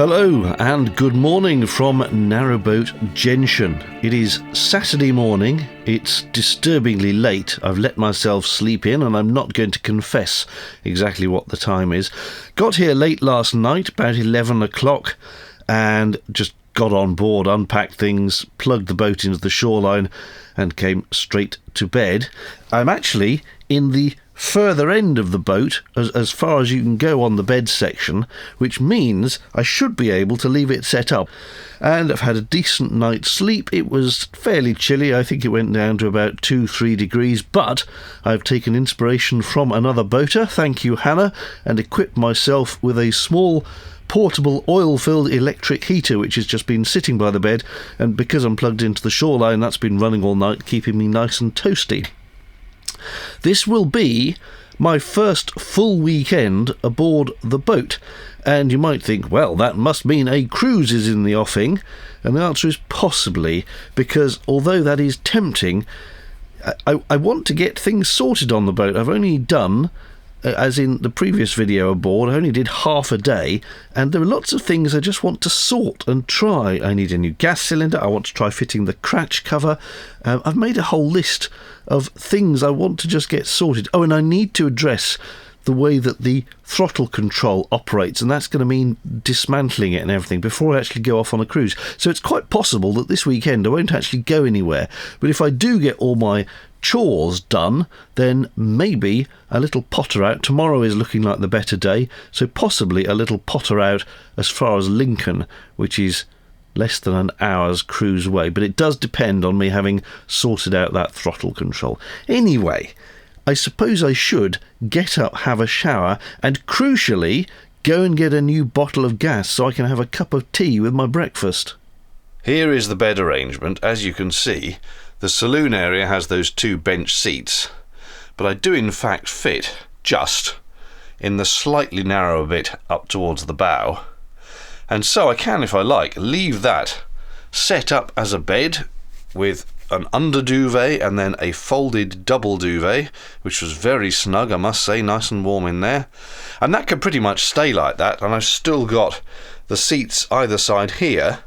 Hello and good morning from Narrowboat Gentian. It is Saturday morning, it's disturbingly late, I've let myself sleep in and I'm not going to confess exactly what the time is. Got here late last night, about 11 o'clock, and just got on board, unpacked things, plugged the boat into the shoreline and came straight to bed. I'm actually in the further end of the boat, as far as you can go on the bed section, which means I should be able to leave it set up. And I've had a decent night's sleep. It was fairly chilly. I think it went down to about 2-3 degrees, but I've taken inspiration from another boater, thank you Hannah, and equipped myself with a small portable oil-filled electric heater which has just been sitting by the bed, and because I'm plugged into the shoreline, that's been running all night, keeping me nice and toasty. This will be my first full weekend aboard the boat, and you might think, well, that must mean a cruise is in the offing, and the answer is possibly, because although that is tempting, I want to get things sorted on the boat. I've only done, as in the previous video aboard, I only did half a day, and there are lots of things I just want to sort and try. I need a new gas cylinder, I want to try fitting the cratch cover. I've made a whole list of things I want to just get sorted. Oh, and I need to address the way that the throttle control operates, and that's going to mean dismantling it and everything before I actually go off on a cruise. So it's quite possible that this weekend I won't actually go anywhere, but if I do get all my chores done, then maybe a little potter out. Tomorrow is looking like the better day, so possibly a little potter out as far as Lincoln, which is less than an hour's cruise away, but it does depend on me having sorted out that throttle control. Anyway, I suppose I should get up, have a shower, and crucially go and get a new bottle of gas so I can have a cup of tea with my breakfast. Here is the bed arrangement. As you can see, the saloon area has those two bench seats, but I do in fact fit just in the slightly narrower bit up towards the bow, and so I can, if I like, leave that set up as a bed with an under duvet and then a folded double duvet, which was very snug, I must say, nice and warm in there, and that can pretty much stay like that. And I've still got the seats either side here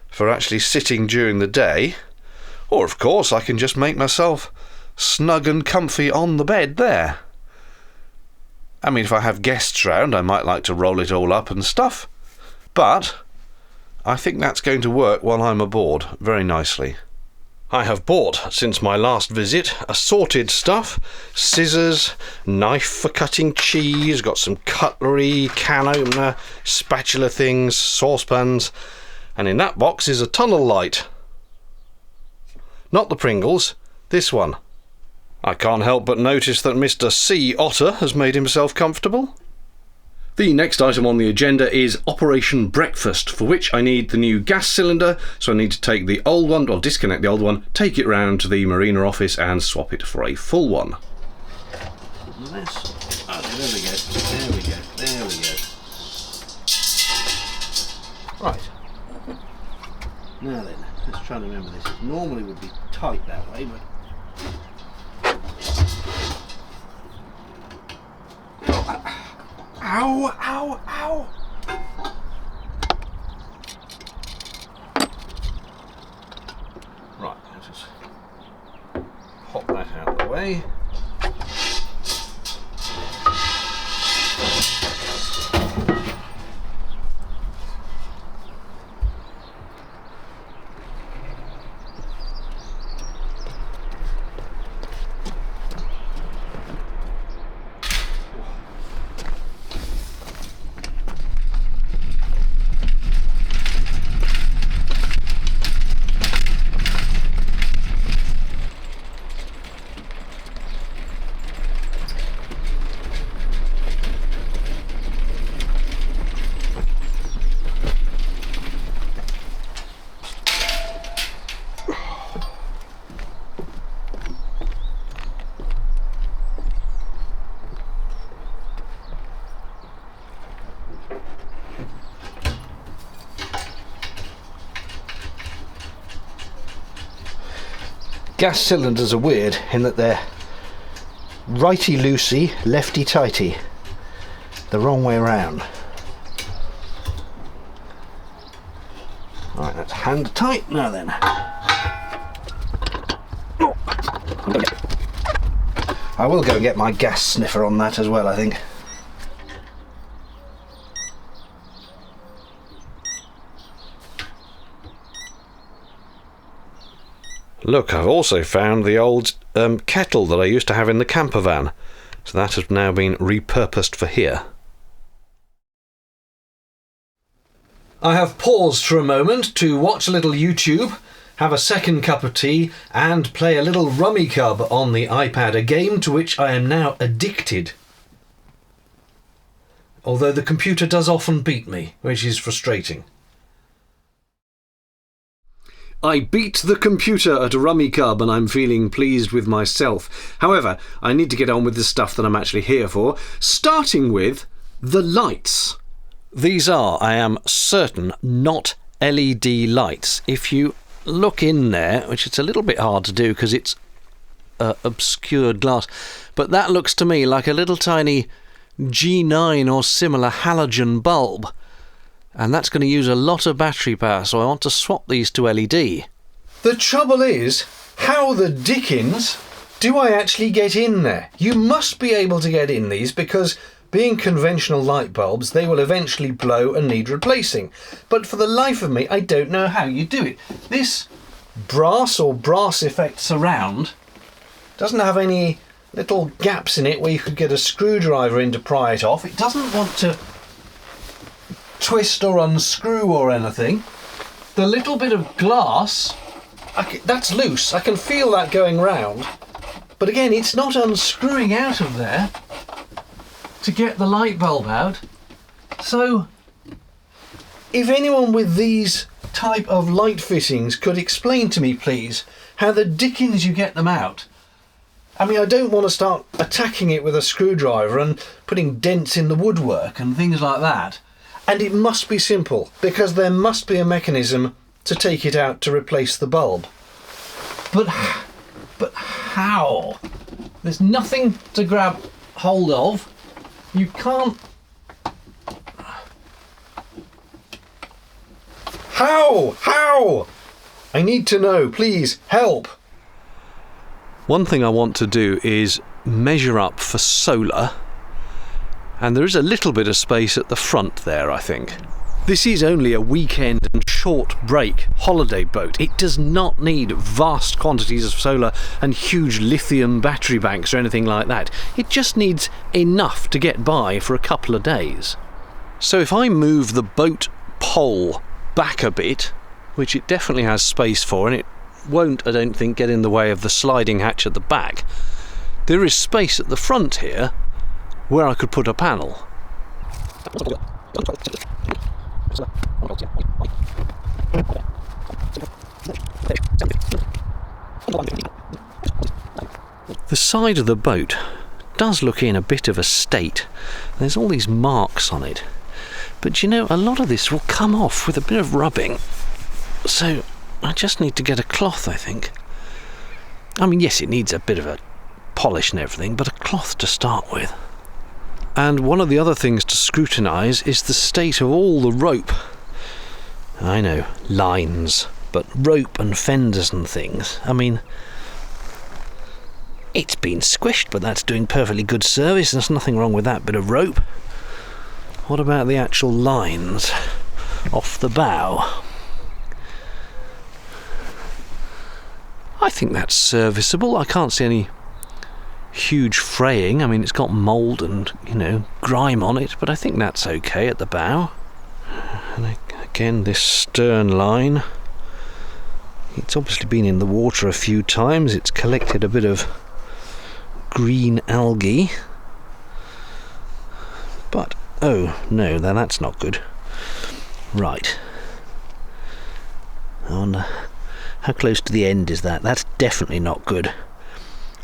for actually sitting during the day, or of course I can just make myself snug and comfy on the bed there. I mean, if I have guests round, I might like to roll it all up and stuff, but I think that's going to work while I'm aboard very nicely. I have bought, since my last visit, assorted stuff: scissors, knife for cutting cheese, got some cutlery, can opener, spatula things, saucepans, and in that box is a tunnel light. Not the Pringles, this one. I can't help but notice that Mr. Sea Otter has made himself comfortable. The next item on the agenda is Operation Breakfast, for which I need the new gas cylinder, so I need to take the old one, or disconnect the old one, take it round to the marina office and swap it for a full one. There we go. Right. Now then, let's try and remember this. It normally would be tight that way, but... Ow, ow, ow! Right, let's just pop that out of the way. Gas cylinders are weird in that they're righty-loosey, lefty-tighty. The wrong way around. Right, that's hand tight now then. Oh. I will go and get my gas sniffer on that as well, I think. Look, I've also found the old kettle that I used to have in the camper van. So that has now been repurposed for here. I have paused for a moment to watch a little YouTube, have a second cup of tea, and play a little Rummikub on the iPad, a game to which I am now addicted. Although the computer does often beat me, which is frustrating. I beat the computer at Rummikub and I'm feeling pleased with myself. However, I need to get on with the stuff that I'm actually here for, starting with the lights. These are, I am certain, not LED lights. If you look in there, which it's a little bit hard to do because it's obscured glass, but that looks to me like a little tiny G9 or similar halogen bulb. And that's going to use a lot of battery power, so I want to swap these to LED. The trouble is, how the dickens do I actually get in there? You must be able to get in these because, being conventional light bulbs, they will eventually blow and need replacing. But for the life of me, I don't know how you do it. This brass or brass effect surround doesn't have any little gaps in it where you could get a screwdriver in to pry it off. It doesn't want to twist or unscrew or anything. The little bit of glass, that's loose. I can feel that going round. But again, it's not unscrewing out of there to get the light bulb out. So, if anyone with these type of light fittings could explain to me, please, how the dickens you get them out. I mean, I don't want to start attacking it with a screwdriver and putting dents in the woodwork and things like that. And it must be simple, because there must be a mechanism to take it out to replace the bulb. But how? There's nothing to grab hold of. You can't... How? I need to know, please, help. One thing I want to do is measure up for solar. And there is a little bit of space at the front there, I think. This is only a weekend and short break holiday boat. It does not need vast quantities of solar and huge lithium battery banks or anything like that. It just needs enough to get by for a couple of days. So if I move the boat pole back a bit, which it definitely has space for, and it won't, I don't think, get in the way of the sliding hatch at the back, there is space at the front here where I could put a panel. The side of the boat does look in a bit of a state. There's all these marks on it. But you know, a lot of this will come off with a bit of rubbing. So I just need to get a cloth, I think. I mean, yes, it needs a bit of a polish and everything, but a cloth to start with. And one of the other things to scrutinise is the state of all the rope. I know, lines, but rope and fenders and things. I mean, it's been squished, but that's doing perfectly good service. There's nothing wrong with that bit of rope. What about the actual lines off the bow? I think that's serviceable. I can't see any huge fraying. I mean, it's got mould and, grime on it, but I think that's okay at the bow. And again, this stern line, it's obviously been in the water a few times. It's collected a bit of green algae. But, oh no, that's not good. Right. I wonder how close to the end is that? That's definitely not good.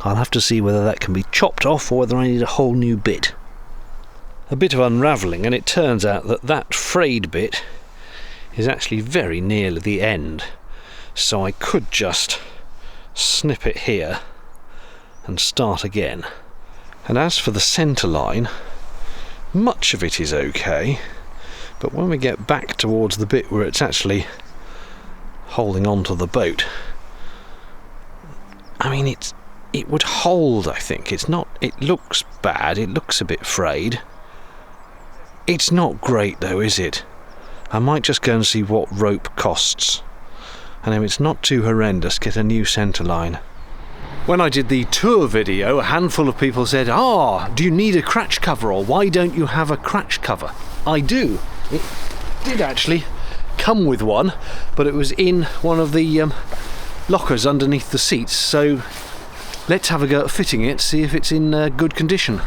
I'll have to see whether that can be chopped off or whether I need a whole new bit. A bit of unravelling, and it turns out that frayed bit is actually very near the end. So I could just snip it here and start again. And as for the centre line, much of it is okay, but when we get back towards the bit where it's actually holding on to the boat. I mean, it would hold, I think. It looks bad, it looks a bit frayed. It's not great though, is it? I might just go and see what rope costs. And if it's not too horrendous, get a new centre line. When I did the tour video, a handful of people said, do you need a cratch cover, or why don't you have a cratch cover? I do. It did actually come with one, but it was in one of the lockers underneath the seats, so let's have a go at fitting it, see if it's in good condition.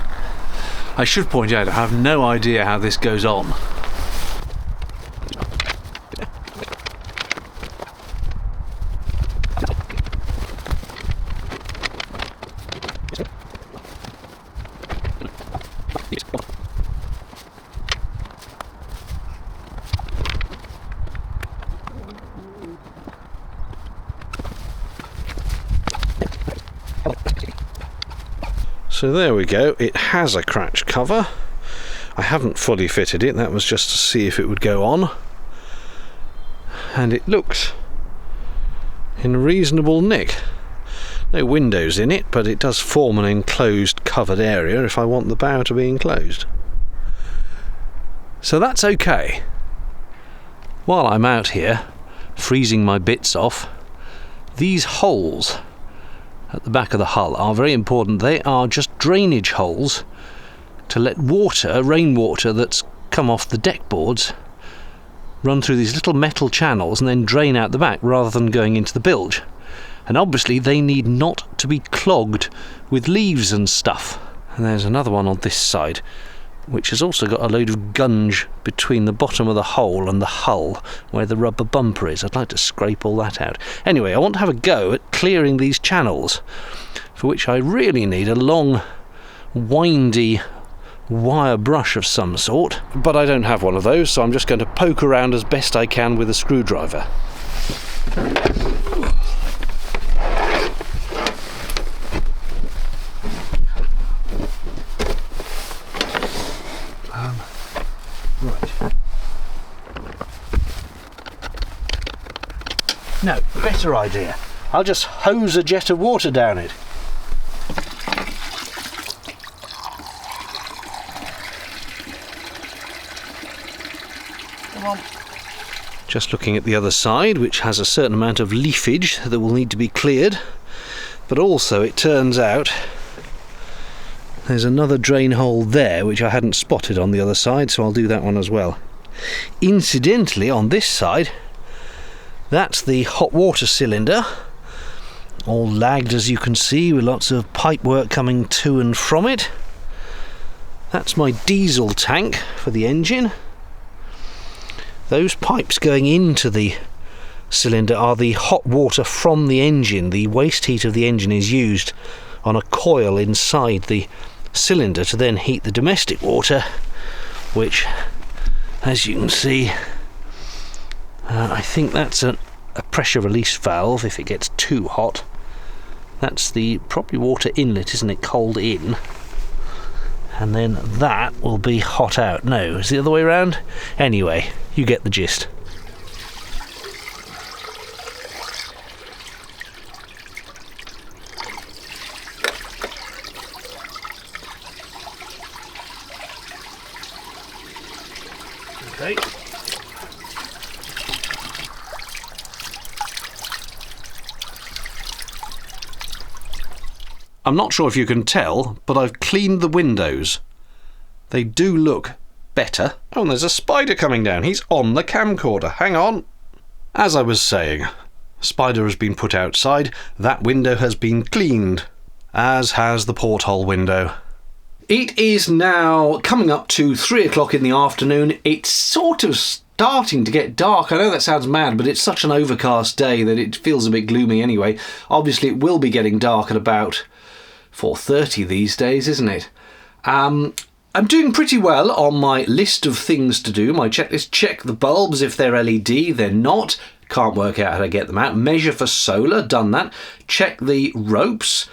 I should point out I have no idea how this goes on. So there we go, it has a cratch cover. I haven't fully fitted it, that was just to see if it would go on. And it looks in reasonable nick. No windows in it, but it does form an enclosed covered area if I want the bow to be enclosed. So that's okay. While I'm out here freezing my bits off, these holes at the back of the hull are very important. They are just drainage holes to let water, rainwater that's come off the deck boards, run through these little metal channels and then drain out the back rather than going into the bilge. And obviously they need not to be clogged with leaves and stuff. And there's another one on this side, which has also got a load of gunge between the bottom of the hole and the hull where the rubber bumper is. I'd like to scrape all that out. Anyway, I want to have a go at clearing these channels, for which I really need a long, windy wire brush of some sort, but I don't have one of those, so I'm just going to poke around as best I can with a screwdriver. Right. No, better idea. I'll just hose a jet of water down it. Come on. Just looking at the other side, which has a certain amount of leafage that will need to be cleared, but also it turns out there's another drain hole there which I hadn't spotted on the other side, so I'll do that one as well. Incidentally, on this side, that's the hot water cylinder, all lagged as you can see, with lots of pipe work coming to and from it. That's my diesel tank for the engine. Those pipes going into the cylinder are the hot water from the engine. The waste heat of the engine is used on a coil inside the cylinder to then heat the domestic water, which, as you can see, I think that's a pressure release valve if it gets too hot. That's the probably water inlet, isn't it? Cold in. And then that will be hot out. No, is it the other way around? Anyway, you get the gist. Okay. I'm not sure if you can tell, but I've cleaned the windows. They do look better. Oh, and there's a spider coming down. He's on the camcorder. Hang on. As I was saying, spider has been put outside. That window has been cleaned, as has the porthole window. It is now coming up to 3 o'clock in the afternoon. It's sort of starting to get dark. I know that sounds mad, but it's such an overcast day that it feels a bit gloomy anyway. Obviously, it will be getting dark at about 4:30 these days, isn't it? I'm doing pretty well on my list of things to do. My checklist: check the bulbs if they're LED, they're not. Can't work out how to get them out. Measure for solar, done that. Check the ropes.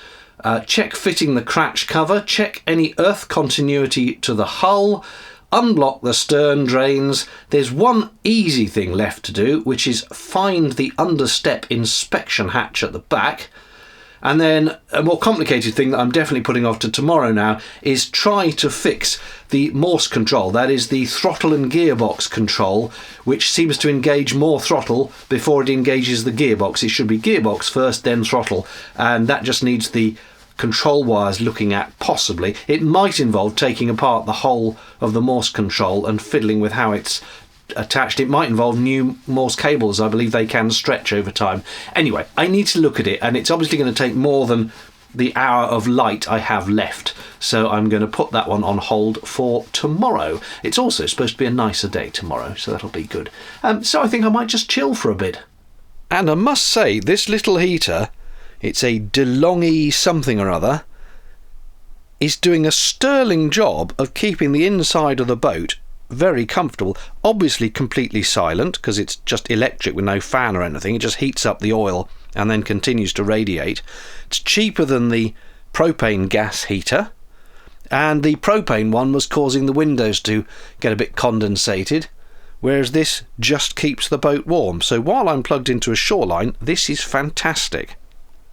Check fitting the cratch cover. Check any earth continuity to the hull. unblock the stern drains. There's one easy thing left to do, which is find the understep inspection hatch at the back. And then a more complicated thing that I'm definitely putting off to tomorrow now is try to fix the Morse control. That is the throttle and gearbox control, which seems to engage more throttle before it engages the gearbox. It should be gearbox first, then throttle. And that just needs the control wires looking at, possibly. It might involve taking apart the whole of the Morse control and fiddling with how it's attached. It might involve new Morse cables. I believe they can stretch over time. Anyway, I need to look at it, and it's obviously going to take more than the hour of light I have left, so I'm going to put that one on hold for tomorrow. It's also supposed to be a nicer day tomorrow, so that'll be good. So I think I might just chill for a bit. And I must say, this little heater, it's a DeLonghi something or other, is doing a sterling job of keeping the inside of the boat very comfortable. Obviously completely silent, because it's just electric with no fan or anything. It just heats up the oil and then continues to radiate. It's cheaper than the propane gas heater, and the propane one was causing the windows to get a bit condensated, whereas this just keeps the boat warm. So while I'm plugged into a shoreline, this is fantastic.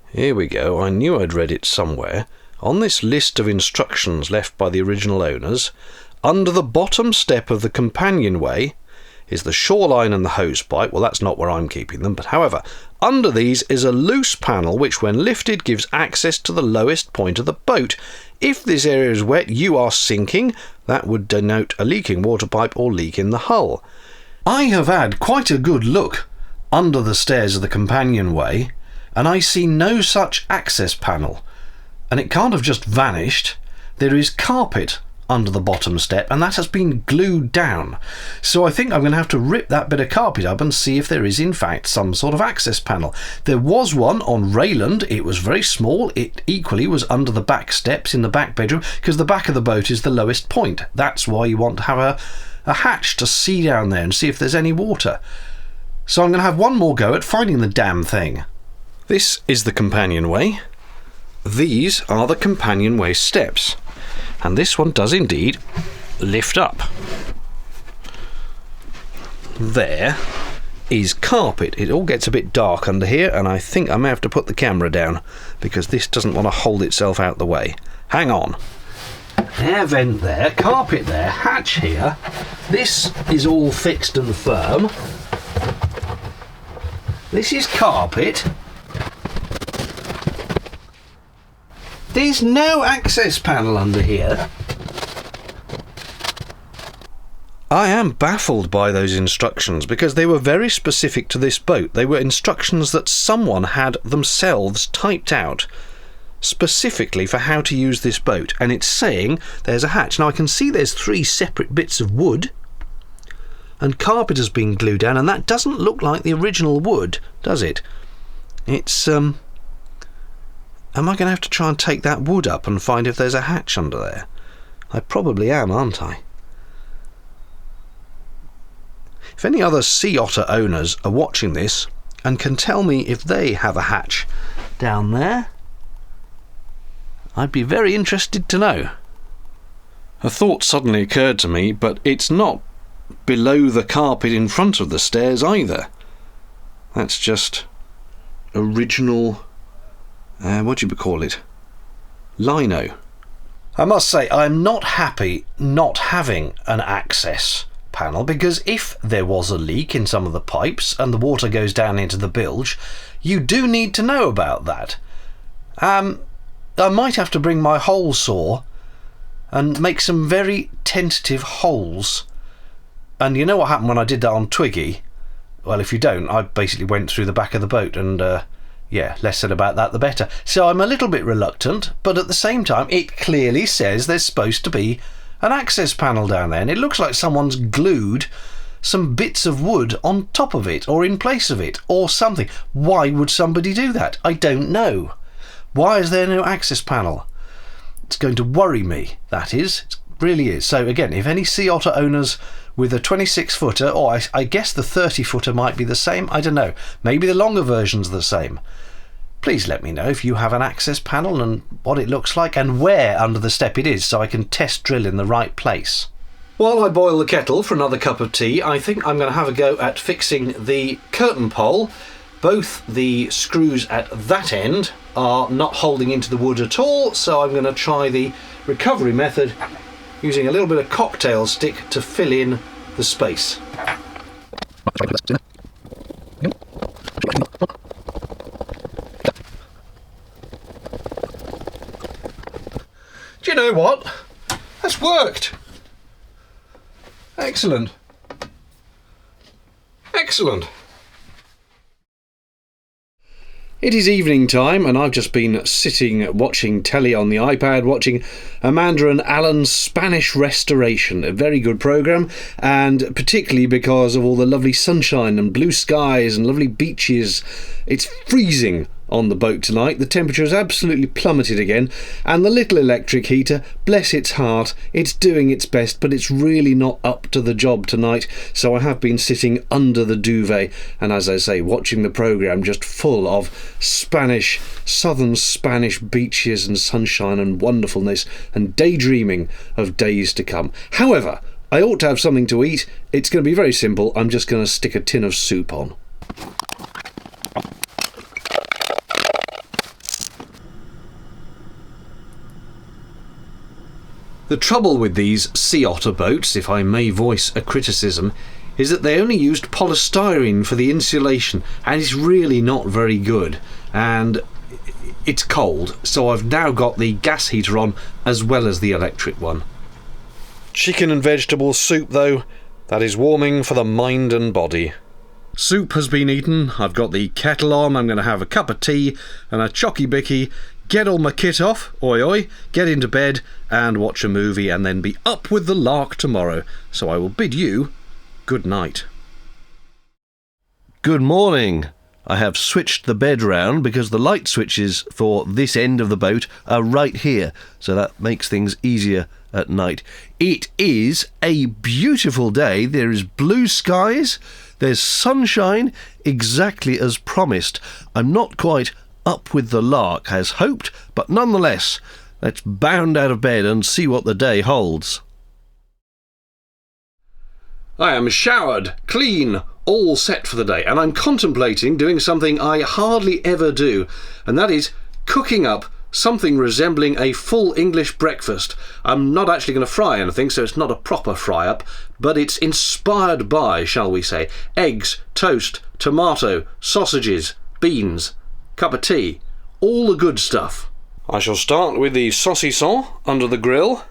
Here we go. I knew I'd read it somewhere. On this list of instructions left by the original owners, under the bottom step of the companionway is the shoreline and the hosepipe. Well, that's not where I'm keeping them, but however, under these is a loose panel which, when lifted, gives access to the lowest point of the boat. If this area is wet, you are sinking. That would denote a leaking water pipe or leak in the hull. I have had quite a good look under the stairs of the companionway, and I see no such access panel. And it can't have just vanished. There is carpet under the bottom step, and that has been glued down. So I think I'm going to have to rip that bit of carpet up and see if there is in fact some sort of access panel. There was one on Rayland. It was very small. It equally was under the back steps in the back bedroom, because the back of the boat is the lowest point. That's why you want to have a hatch to see down there and see if there's any water. So I'm going to have one more go at finding the damn thing. This is the companionway. These are the companionway steps. And this one does indeed lift up. There is carpet. It all gets a bit dark under here, and I think I may have to put the camera down because this doesn't want to hold itself out the way. Hang on. Air vent there, carpet there, hatch here. This is all fixed and firm. This is carpet. There's no access panel under here. I am baffled by those instructions because they were very specific to this boat. They were instructions that someone had themselves typed out specifically for how to use this boat, and it's saying there's a hatch. Now I can see there's 3 separate bits of wood, and carpet has been glued down, and that doesn't look like the original wood, does it? It's am I going to have to try and take that wood up and find if there's a hatch under there? I probably am, aren't I? If any other sea otter owners are watching this and can tell me if they have a hatch down there, I'd be very interested to know. A thought suddenly occurred to me, but it's not below the carpet in front of the stairs either. That's just original, what do you call it? Lino. I must say, I'm not happy not having an access panel, because if there was a leak in some of the pipes and the water goes down into the bilge, you do need to know about that. I might have to bring my hole saw and make some very tentative holes. And you know what happened when I did that on Twiggy? Well, if you don't, I basically went through the back of the boat, and yeah, less said about that the better. So I'm a little bit reluctant, but at the same time it clearly says there's supposed to be an access panel down there, and it looks like someone's glued some bits of wood on top of it or in place of it or something. Why would somebody do that? I don't know. Why is there no access panel? It's going to worry me, that is. It really is. So again, if any sea otter owners with a 26-footer, or I guess the 30-footer might be the same, I don't know. Maybe the longer version's the same. Please let me know if you have an access panel and what it looks like and where under the step it is, so I can test drill in the right place. While I boil the kettle for another cup of tea, I think I'm going to have a go at fixing the curtain pole. Both the screws at that end are not holding into the wood at all, so I'm going to try the recovery method using a little bit of cocktail stick to fill in the space. Do you know what? That's worked! Excellent. Excellent. It is evening time and I've just been sitting watching telly on the iPad, watching Amanda and Alan's Spanish Restoration, a very good programme, and particularly because of all the lovely sunshine and blue skies and lovely beaches. It's freezing on the boat tonight. The temperature has absolutely plummeted again, and the little electric heater, bless its heart, it's doing its best, but it's really not up to the job tonight, so I have been sitting under the duvet and, as I say, watching the programme just full of southern Spanish beaches and sunshine and wonderfulness and daydreaming of days to come. However, I ought to have something to eat. It's going to be very simple. I'm just going to stick a tin of soup on. The trouble with these sea otter boats, if I may voice a criticism, is that they only used polystyrene for the insulation, and it's really not very good. And it's cold, so I've now got the gas heater on as well as the electric one. Chicken and vegetable soup, though, that is warming for the mind and body. Soup has been eaten, I've got the kettle on, I'm going to have a cup of tea and a chocky bicky, get all my kit off, oi oi, get into bed and watch a movie and then be up with the lark tomorrow. So I will bid you good night. Good morning. I have switched the bed round because the light switches for this end of the boat are right here, so that makes things easier at night. It is a beautiful day. There is blue skies, there's sunshine, exactly as promised. I'm not quite up with the lark as hoped, but nonetheless, let's bound out of bed and see what the day holds. I am showered, clean, all set for the day, and I'm contemplating doing something I hardly ever do, and that is cooking up something resembling a full English breakfast. I'm not actually going to fry anything, so it's not a proper fry-up, but it's inspired by, shall we say, eggs, toast, tomato, sausages, beans, cup of tea, all the good stuff. I shall start with the saucisson under the grill,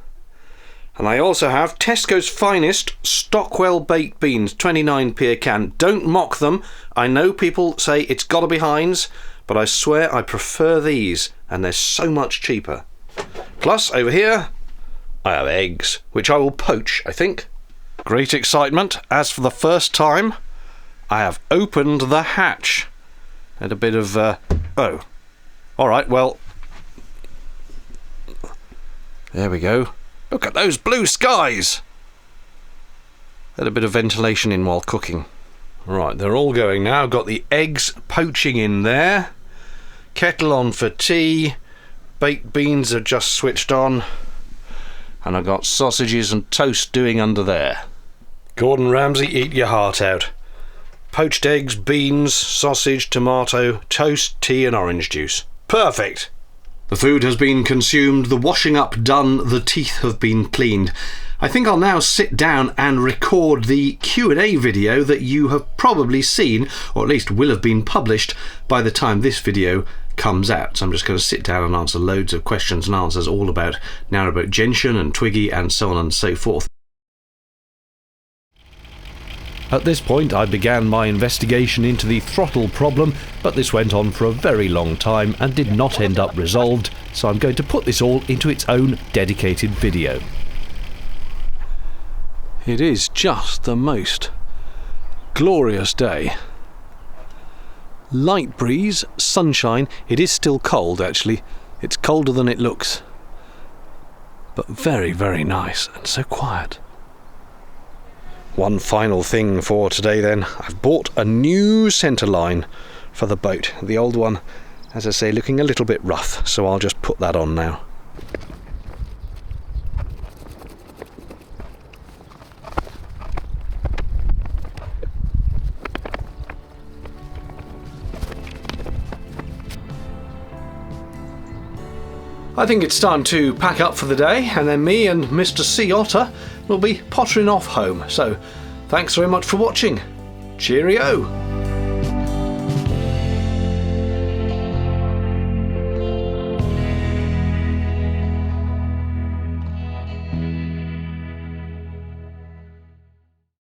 and I also have Tesco's finest Stockwell baked beans, 29p a can. Don't mock them. I know people say it's got to be Heinz, but I swear I prefer these, and they're so much cheaper. Plus, over here, I have eggs, which I will poach, I think. Great excitement, as for the first time, I have opened the hatch. And a bit of, oh. Alright, well, there we go. Look at those blue skies! Had a bit of ventilation in while cooking. Right, they're all going now. Got the eggs poaching in there. Kettle on for tea. Baked beans are just switched on. And I've got sausages and toast doing under there. Gordon Ramsay, eat your heart out. Poached eggs, beans, sausage, tomato, toast, tea and orange juice. Perfect! The food has been consumed, the washing up done, the teeth have been cleaned. I think I'll now sit down and record the Q&A video that you have probably seen, or at least will have been published by the time this video comes out. So I'm just going to sit down and answer loads of questions and answers all about Narrowboat Gentian and Twiggy and so on and so forth. At this point I began my investigation into the throttle problem, but this went on for a very long time and did not end up resolved, so I'm going to put this all into its own dedicated video. It is just the most glorious day. Light breeze, sunshine. It is still cold actually. It's colder than it looks. But very, very nice and so quiet. One final thing for today then. I've bought a new centre line for the boat. The old one, as I say, looking a little bit rough, so I'll just put that on now. I think it's time to pack up for the day, and then me and Mr. Sea Otter will be pottering off home. So, thanks very much for watching. Cheerio!